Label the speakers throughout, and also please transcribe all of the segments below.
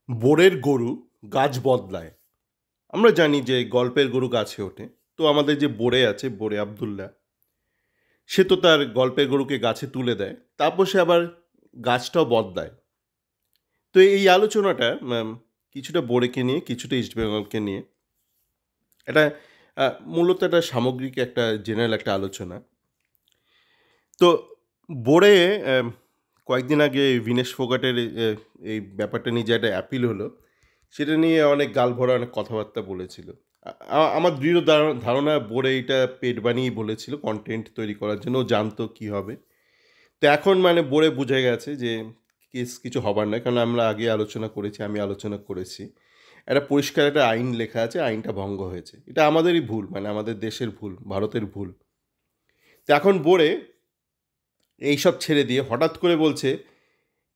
Speaker 1: বোরের গরু গাছ বদলায়। আমরা জানি যে গল্পের গরু গাছে ওঠে। তো আমাদের যে বোরে আছে, বোরে আবদুল্লাহ, সে তো তার গল্পের গরুকে গাছে তুলে দেয়। তারপর সে আবার গাছটাও বদলায়। তো এই আলোচনাটা কিছুটা বোরেকে নিয়ে, কিছুটা ইস্টবেঙ্গলকে নিয়ে। এটা আ মূলত একটা সামগ্রিক একটা জেনারেল একটা আলোচনা। তো বোরে অ্যাম কয়েকদিন আগে ভিনেশ ফোগাটের এই ব্যাপারটা নিয়ে যে একটা অ্যাপিল হলো, সেটা নিয়ে অনেক গালভরা অনেক কথাবার্তা বলেছিল। আমার দৃঢ় ধারণা বোরে এইটা পেট বানিয়েই বলেছিল কনটেন্ট তৈরি করার জন্য। ও জানতো কী হবে। তো এখন মানে বোরে বুঝে গেছে যে কিছু হবার নয়। কারণ আমরা আগে আলোচনা করেছি, আমি আলোচনা করেছি। একটা পরিষ্কার একটা আইন লেখা আছে, আইনটা ভঙ্গ হয়েছে। এটা আমাদেরই ভুল, মানে আমাদের দেশের ভুল, ভারতের ভুল। তো এখন বোরে এইসব ছেড়ে দিয়ে হঠাৎ করে বলছে,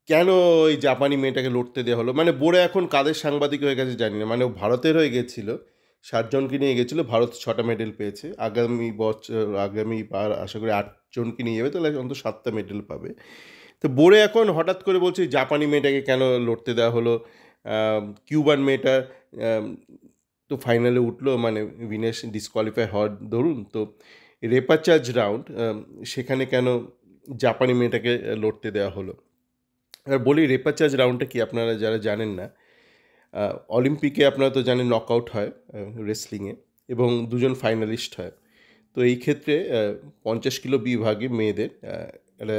Speaker 1: কেন ওই জাপানি মেয়েটাকে লড়তে দেওয়া হলো? মানে বোরে এখন কাদের সাংবাদিক হয়ে গেছে জানি না। মানে ও ভারতের হয়ে গেছিল। ৭ জনকে নিয়ে গেছিল। ভারত ৬ টা মেডেল পেয়েছে। আগামীবার আশা করি ৮ জনকে নিয়ে যাবে। তাহলে অন্তত ৭ টা মেডেল পাবে। তো বোরে এখন হঠাৎ করে বলছে জাপানি মেয়েটাকে কেন লড়তে দেওয়া হলো? কিউবান মেয়েটা আম তো ফাইনালে উঠলো, মানে ভিনেশ ডিসকোয়ালিফাই হওয়ার দরুন। তো রেপাচাজ রাউন্ড, সেখানে কেন জাপানি মেয়েটাকে লড়তে দেওয়া হলো? এবার বলি রেপাচাজ রাউন্ডটা কি, আপনারা যারা জানেন না। অলিম্পিকে আপনারা তো জানেন নকআউট হয় রেসলিংয়ে, এবং দুজন ফাইনালিস্ট হয়। তো এই ক্ষেত্রে ৫০ কিলো বিভাগে মেয়েদের একটা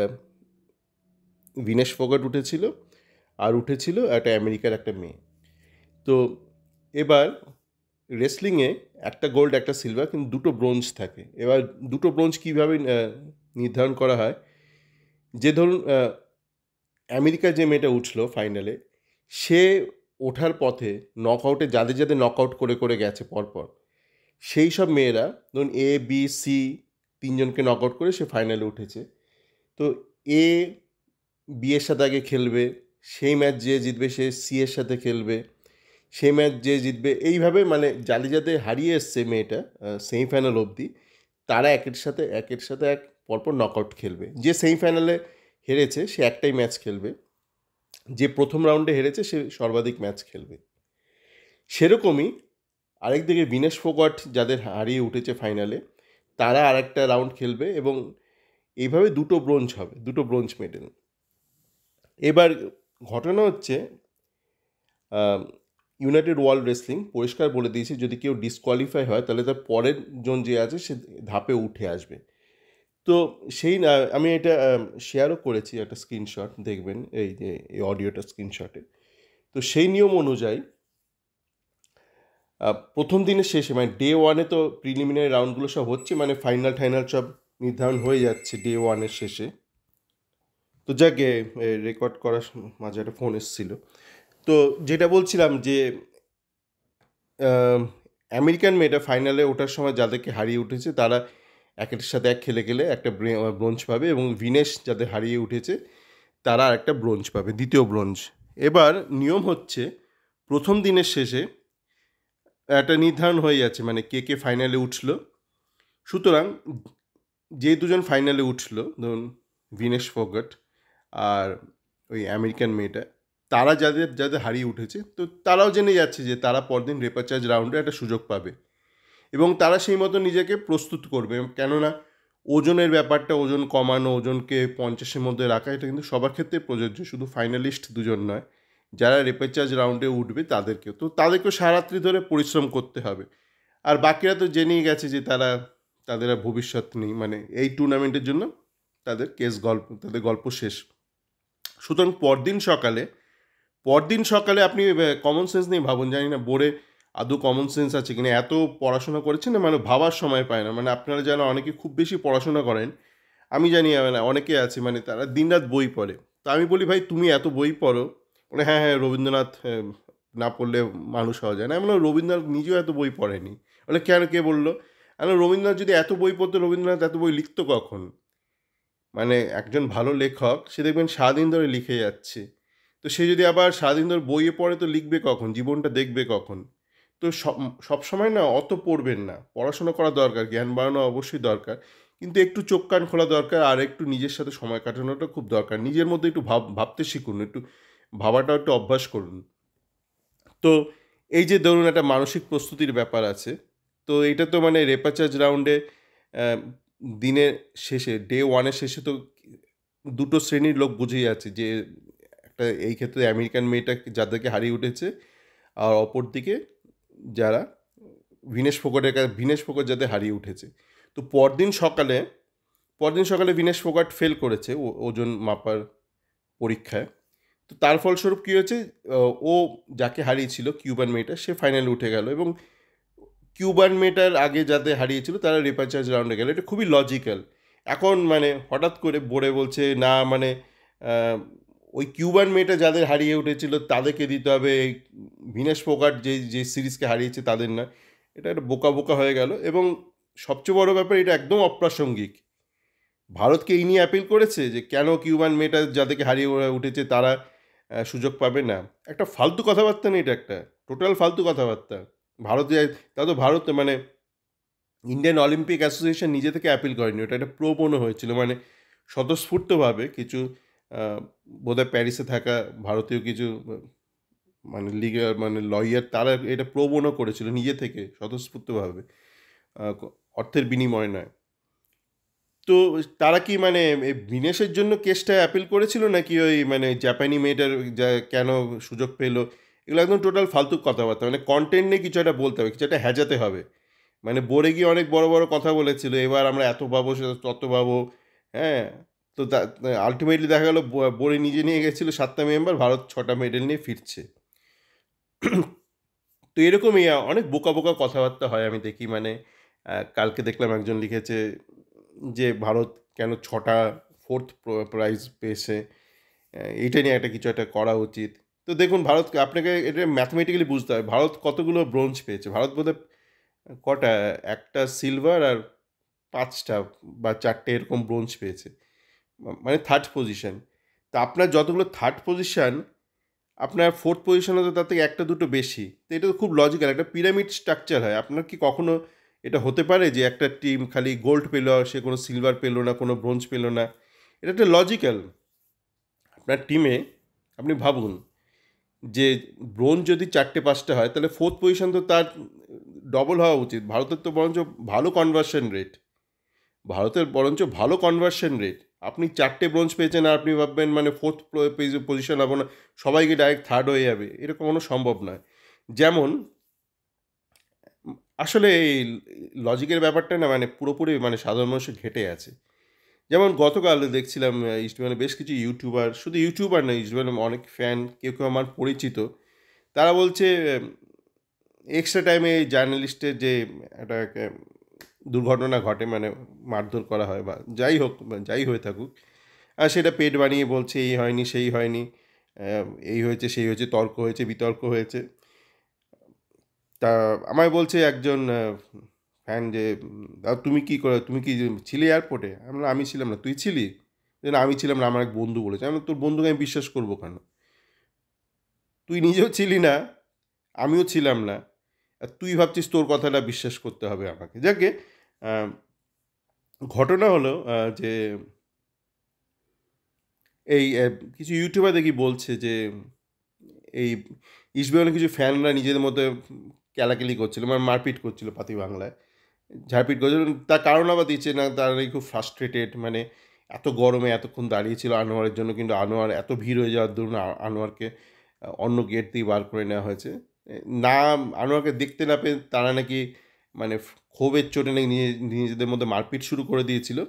Speaker 1: ভিনেশ ফোগাট উঠেছিল, আর উঠেছিল একটা আমেরিকার একটা মেয়ে। তো এবার রেসলিংয়ে একটা গোল্ড একটা সিলভার, কিন্তু দুটো ব্রোঞ্জ থাকে। এবার দুটো ব্রোঞ্জ কীভাবে নির্ধারণ করা হয়, যে ধরুন আমেরিকার যে মেয়েটা উঠলো ফাইনালে, সে ওঠার পথে নকআউটে যাদের যাদের নকআউট করে করে গেছে পরপর, সেই সব মেয়েরা ধরুন এ বি সি তিনজনকে নকআউট করে সে ফাইনালে উঠেছে। তো এ বি এর সাথে আগে খেলবে, সেই ম্যাচ যে জিতবে সে সি এর সাথে খেলবে, সেই ম্যাচ যে জিতবে, এইভাবে মানে যাদের যাদের হারিয়ে এসছে মেয়েটা সেমিফাইনাল অবধি, তারা একের সাথে এক পরপর নকআউট খেলবে। যে সেমিফাইনালে হেরেছে সে একটাই ম্যাচ খেলবে, যে প্রথম রাউন্ডে হেরেছে সে সর্বাধিক ম্যাচ খেলবে। সেরকমই আরেকদিকে ভিনেশ ফোগাট যাদের হারিয়ে উঠেছে ফাইনালে, তারা আরেকটা রাউন্ড খেলবে, এবং এইভাবে দুটো ব্রোঞ্জ হবে, দুটো ব্রোঞ্জ মেডেল। এবার ঘটনা হচ্ছে ইউনাইটেড ওয়ার্ল্ড রেসলিং পরিষ্কার বলে দিয়েছে, যদি কেউ ডিসকোয়ালিফাই হয় তাহলে তার পরের জন যে আছে সে ধাপে উঠে আসবে। তো সেই না, আমি এটা শেয়ারও করেছি একটা স্ক্রিনশট, দেখবেন এই যে এই অডিওটা স্ক্রিনশটে। তো সেই নিয়ম অনুযায়ী প্রথম দিনের শেষে মানে ডে ওয়ানে তো প্রিলিমিনারি রাউন্ডগুলো সব হচ্ছে, মানে ফাইনাল টাইনাল সব নির্ধারণ হয়ে যাচ্ছে ডে ওয়ানের শেষে। তো যাকে রেকর্ড করার মাঝে একটা ফোন এসেছিল। তো যেটা বলছিলাম যে আমেরিকান মেয়েটা ফাইনালে ওঠার সময় যাদেরকে হারিয়ে উঠেছে তারা একের সাথে এক খেলে খেলে একটা ব্রোঞ্জ পাবে, এবং ভিনেশ যাদের হারিয়ে উঠেছে তারা একটা ব্রোঞ্জ পাবে, দ্বিতীয় ব্রোঞ্জ। এবার নিয়ম হচ্ছে প্রথম দিনের শেষে একটা নির্ধারণ হয়ে যাচ্ছে, মানে কে কে ফাইনালে উঠলো। সুতরাং যে দুজন ফাইনালে উঠলো, ধরুন ভিনেশ ফোগাট আর ওই আমেরিকান মেয়েটা, তারা যাদের যাদের হারিয়ে উঠেছে, তো তারাও জেনে যাচ্ছে যে তারা পরদিন রেপাচার্জ রাউন্ডে একটা সুযোগ পাবে, এবং তারা সেই মতো নিজেকে প্রস্তুত করবে। কেননা ওজনের ব্যাপারটা, ওজন কমানো, ওজনকে ৫০-এর মধ্যে রাখা, এটা কিন্তু সবার ক্ষেত্রে প্রযোজ্য, শুধু ফাইনালিস্ট দুজন নয়, যারা রেপেচার্জ রাউন্ডে উঠবে তাদেরকেও। তো তাদেরকেও সারাত্রি ধরে পরিশ্রম করতে হবে। আর বাকিরা তো জেনেই গেছে যে তাদের আর ভবিষ্যৎ নেই, মানে এই টুর্নামেন্টের জন্য তাদের গল্প শেষ। সুতরাং পরদিন সকালে আপনি কমন সেন্স নিয়ে ভাবুন, জানি না বোর্ডে আদৌ কমন সেন্স আছে কিনা। এত পড়াশোনা করেছেন না, মানে ভাবার সময় পায় না। মানে আপনারা যারা অনেকে খুব বেশি পড়াশোনা করেন, আমি জানি মানে অনেকে আছে, মানে তারা দিনরাত বই পড়ে। তো আমি বলি, ভাই তুমি এত বই পড়ো? বলে হ্যাঁ হ্যাঁ, রবীন্দ্রনাথ না পড়লে মানুষ হওয়া যায় না। আমি বললাম রবীন্দ্রনাথ নিজেও এত বই পড়েনি। বলে কেন, কে বললো? আমি রবীন্দ্রনাথ যদি এত বই পড়তো, রবীন্দ্রনাথ এত বই লিখতো কখন? মানে একজন ভালো লেখক, সে দেখবেন সারাদিন ধরে লিখে যাচ্ছে। তো সে যদি আবার সারাদিন ধরে বইয়ে পড়ে, তো লিখবে কখন? জীবনটা দেখবে কখন? তো সবসময় না অত পড়বেন না। পড়াশোনা করা দরকার, জ্ঞান বাড়ানো অবশ্যই দরকার, কিন্তু একটু চোখ কান খোলা দরকার, আর একটু নিজের সাথে সময় কাটানোটা খুব দরকার। নিজের মধ্যে একটু ভাবতে শিখুন, একটু ভাবাটাও একটু অভ্যাস করুন। তো এই যে ধরুন একটা মানসিক প্রস্তুতির ব্যাপার আছে, তো এটা তো মানে রেপাচার্জ রাউন্ডে দিনের শেষে ডে ওয়ানের শেষে তো দুটো শ্রেণীর লোক বুঝেই যাচ্ছে যে একটা এই ক্ষেত্রে আমেরিকান মেয়েটা যাদেরকে হারিয়ে উঠেছে, আর অপরদিকে যারা ভিনেশ ফোগাট যাদের হারিয়ে উঠেছে। তো পরদিন সকালে ভিনেশ ফোগাট ফেল করেছে ওজন মাপার পরীক্ষায়। তো তার ফলস্বরূপ কী হয়েছে, ও যাকে হারিয়েছিল কিউবান মেয়েটা, সে ফাইনালে উঠে গেল, এবং কিউবান মেয়েটার আগে যাদের হারিয়েছিল তারা রিপাচার্জ রাউন্ডে গেল। এটা খুবই লজিক্যাল। এখন মানে হঠাৎ করে বোর্ডে বলছে না, মানে ওই কিউবান মেয়েটা যাদের হারিয়ে উঠেছিল তাদেরকে দিতে হবে, এই ভিনেশ ফোগাট যে সিরিজকে হারিয়েছে তাদের না। এটা একটা বোকা বোকা হয়ে গেল, এবং সবচেয়ে বড় ব্যাপার এটা একদম অপ্রাসঙ্গিক। ভারতকে এই নিয়ে অ্যাপিল করেছে যে কেন কিউবান মেয়েটা যাদেরকে হারিয়ে উঠেছে তারা সুযোগ পাবে না। একটা ফালতু কথাবার্তা নেই, এটা একটা টোটাল ফালতু কথাবার্তা। ভারতে তা তো ভারত মানে ইন্ডিয়ান অলিম্পিক অ্যাসোসিয়েশন নিজে থেকে অ্যাপিল করেনি, ওটা একটা প্রো বোনো হয়েছিল, মানে স্বতঃস্ফূর্তভাবে কিছু বোধহয় প্যারিসে থাকা ভারতীয় কিছু মানে লিগাল মানে লয়ার তারা এটা প্রো বোনো করেছিল নিজে থেকে স্বতঃস্ফূর্তভাবে, অর্থের বিনিময়ে নয়। তো তারা কি মানে এই বিনেশের জন্য কেসটা অ্যাপিল করেছিল, নাকি ওই মানে জাপানি মেয়েটার যা কেন সুযোগ পেলো? এগুলো একদম টোটাল ফালতু কথাবার্তা। মানে কন্টেন্ট নিয়ে কিছু একটা বলতে হবে, কিছু একটা হ্যাজাতে হবে। মানে বোর্ডে গিয়ে অনেক বড় বড় কথা বলেছিল, এবার আমরা এত পাবো তত পাবো, হ্যাঁ। তো আলটিমেটলি দেখা গেলো বোর্ডে নিজে নিয়ে গেছিলো 7টা মেম্বার, ভারত 6টা মেডেল নিয়ে ফিরছে। তো এরকমই অনেক বোকা বোকা কথাবার্তা হয় আমি দেখি। মানে কালকে দেখলাম একজন লিখেছে যে ভারত কেন 6টা ফোর্থ প্রাইজ পেয়েছে, এইটা নিয়ে একটা কিছু একটা করা উচিত। তো দেখুন, ভারতকে আপনাকে এটা ম্যাথমেটিক্যালি বুঝতে হবে ভারত কতগুলো ব্রোঞ্জ পেয়েছে। ভারত বোধহয় কটা, একটা সিলভার আর 5টা বা 4টে এরকম ব্রোঞ্জ পেয়েছে, মানে থার্ড পজিশন। তা আপনার যতগুলো থার্ড পজিশন, আপনার ফোর্থ পজিশনে তো তার থেকে একটা দুটো বেশি। তো এটা তো খুব লজিক্যাল, একটা পিরামিড স্ট্রাকচার হয়। আপনার কি কখনো এটা হতে পারে যে একটা টিম খালি গোল্ড পেলো আর সে কোনো সিলভার পেলো না, কোনো ব্রোঞ্জ পেলো না? এটা একটা লজিক্যাল। আপনার টিমে আপনি ভাবুন যে ব্রোঞ্জ যদি 4টে 5টা হয়, তাহলে ফোর্থ পজিশন তো তার ডবল হওয়া উচিত। ভারতের তো বরঞ্চ ভালো কনভার্সন রেট, আপনি 4টে ব্রোঞ্জ পেয়েছেন আর আপনি ভাববেন মানে ফোর্থ পজিশন হবো না, সবাইকে ডাইরেক্ট থার্ড হয়ে যাবে, এরকম কোনো সম্ভব নয়। যেমন আসলে এই লজিকের ব্যাপারটা না মানে পুরোপুরি মানে সাধারণ মানুষের ঘেঁটে আছে। যেমন গতকাল দেখছিলাম ইস্টবেঙ্গলে বেশ কিছু ইউটিউবার, শুধু ইউটিউবার না, ইস্টবেঙ্গলে অনেক ফ্যান, কেউ কেউ আমার পরিচিত, তারা বলছে এক্সট্রা টাইমে জার্নালিস্টের যে একটা দুর্ঘটনা ঘটে, মানে মারধর করা হয় বা যাই হোক, যাই হয়ে থাকুক, আর সেটা পেট বানিয়ে বলছে এই হয়নি সেই হয়নি, এই হয়েছে সেই হয়েছে, তর্ক হয়েছে বিতর্ক হয়েছে। তা আমায় বলছে একজন ফ্যান যে দাদা তুমি কি ছিলে এয়ারপোর্টে? আমি বললাম আমি ছিলাম না। তুই ছিলি? না আমি ছিলাম না, আমার এক বন্ধু বলেছে। আমি তোর বন্ধুকে আমি বিশ্বাস করবো কেন? তুই নিজেও ছিলি না, আমিও ছিলাম না, আর তুই ভাবছিস তোর কথাটা বিশ্বাস করতে হবে আমাকে। যাকে ঘটনা হলো যে এই কিছু ইউটিউবার দেখি বলছে যে এই ইস্টবেঙ্গলের কিছু ফ্যানরা নিজেদের মধ্যে কেলাকেলি করছিল, মানে মারপিট করছিল পাতি বাংলায়, ঝাড়পিট করছিল। তার কারণ আবার দিচ্ছে না, তারা নাকি খুব ফ্রাস্ট্রেটেড, মানে এত গরমে এতক্ষণ দাঁড়িয়েছিল আনোয়ারের জন্য, কিন্তু আনোয়ার এত ভিড় হয়ে যাওয়ার দরুন আনোয়ারকে অন্য গেট দিয়ে বার করে নেওয়া হয়েছে। না, আনোয়ারকে দেখতে না পেয়ে তারা নাকি মানে ক্ষোভের চোটে নাকি নিজেদের মধ্যে মারপিট শুরু করে দিয়েছিল,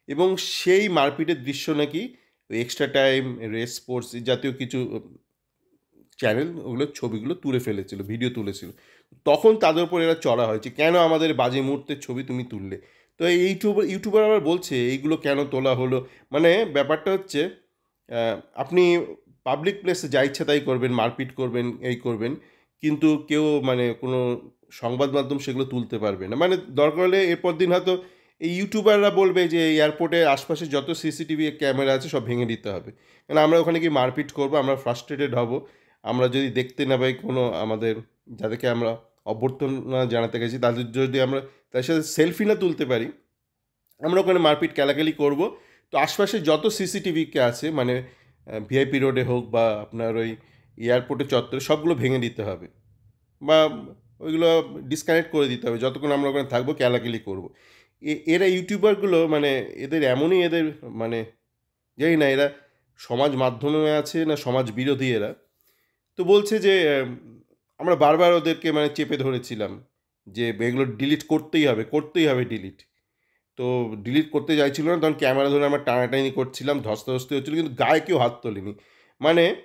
Speaker 1: এবং সেই মারপিটের দৃশ্য নাকি এক্সট্রা টাইম, রেস স্পোর্টস জাতীয় কিছু চ্যানেল ওগুলো ছবিগুলো তুলে ফেলেছিল, ভিডিও তুলেছিল। তখন তাদের উপর এরা চড়া হয়েছে, কেন আমাদের বাজে মুহূর্তের ছবি তুমি তুললে? তো এই ইউটিউবার আবার বলছে এইগুলো কেন তোলা হলো। মানে ব্যাপারটা হচ্ছে আপনি পাবলিক প্লেসে যা ইচ্ছা তাই করবেন, মারপিট করবেন, এই করবেন, কিন্তু কেউ মানে কোনো সংবাদ মাধ্যম সেগুলো তুলতে পারবে না। মানে দরকার হলে এরপর দিন হয়তো এই ইউটিউবাররা বলবে যে এয়ারপোর্টের আশপাশে যত সিসিটিভি ক্যামেরা আছে সব ভেঙে দিতে হবে, কারণ আমরা ওখানে কি মারপিট করবো, আমরা ফ্রাস্ট্রেটেড হব, আমরা যদি দেখতে না পাই কোনো আমাদের যাদেরকে আমরা অভ্যর্থনা জানাতে গেছি তাদের যদি আমরা তাদের সাথে সেলফি না তুলতে পারি, আমরা ওখানে মারপিট কেলাকেলি করব। তো আশপাশে যত সিসিটিভিকে আছে, মানে ভিআইপি রোডে হোক বা আপনার ওই এয়ারপোর্টের চত্বরে, সবগুলো ভেঙে দিতে হবে। বা ওইগুলো ডিসকানেক্ট করে দিতে হবে, যতক্ষণ আমরা ওখানে থাকবো ক্যালাকেলি করবো। এরা ইউটিউবারগুলো মানে এদের এমনই এদের মানে জানি না এরা সমাজ মাধ্যমে আছে না সমাজ বিরোধী এরা। তো বলছে যে আমরা বারবার ওদেরকে মানে চেপে ধরেছিলাম যে এগুলো ডিলিট করতেই হবে, করতেই হবে ডিলিট। তো ডিলিট করতে চাইছিল না, তখন ক্যামেরা ধরে আমরা টানাটানি করছিলাম, ধস্তাধস্তি হচ্ছিল, কিন্তু গায়ে কেউ হাত তোলেনি। মানে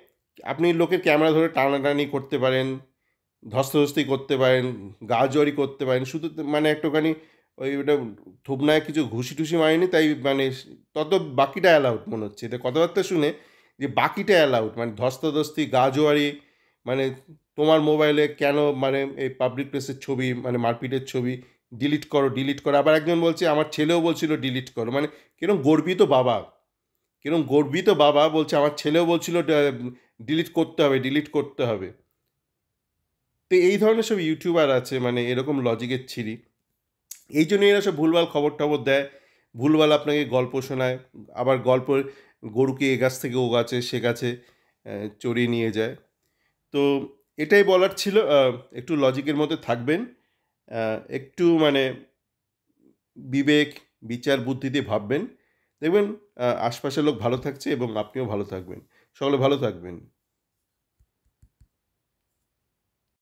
Speaker 1: আপনি লোকের ক্যামেরা ধরে টানাটানি করতে পারেন, ধস্তাধস্তি করতে পারেন, গা জড়ি করতে পারেন, শুধু মানে একটুখানি ওই ওটা থুবনায় কিছু ঘুষি-টুসি মারেনি, তাই মানে তত বাকিটা অ্যালাউড মনে হচ্ছে। এদের কথাবার্তা শুনে যে বাকিটা অ্যালাউড, মানে ধস্তাধস্তি, গা জোয়ারি, মানে তোমার মোবাইলে কেন মানে এই পাবলিক প্লেসের ছবি মানে মারপিটের ছবি ডিলিট করো, ডিলিট করো। আবার একজন বলছে আমার ছেলেও বলছিল ডিলিট করো। মানে কিরকম গর্বিত বাবা, কিরকম গর্বিত বাবা বলছে আমার ছেলেও বলছিল ডিলিট করতে হবে, ডিলিট করতে হবে। তো এই ধরনের সব ইউটিউবার আছে মানে এরকম লজিকের ছিরি। এই জন্যই এরা সব ভুলভাল খবর-টবর দেয়। ভুলভাল আপনাকে গল্প শোনায়। আবার গল্পের গরুকে এ গাছ থেকে ও গাছে, সে গাছে চড়িয়ে নিয়ে যায়। তো এটাই বলার ছিল, একটু লজিকের মধ্যে থাকবেন। একটু মানে বিবেক, বিচার বুদ্ধি দিয়ে ভাববেন। দেখবেন আশপাশের লোক ভালো থাকছে এবং আপনিও ভালো থাকবেন। সকলে ভালো থাকবেন।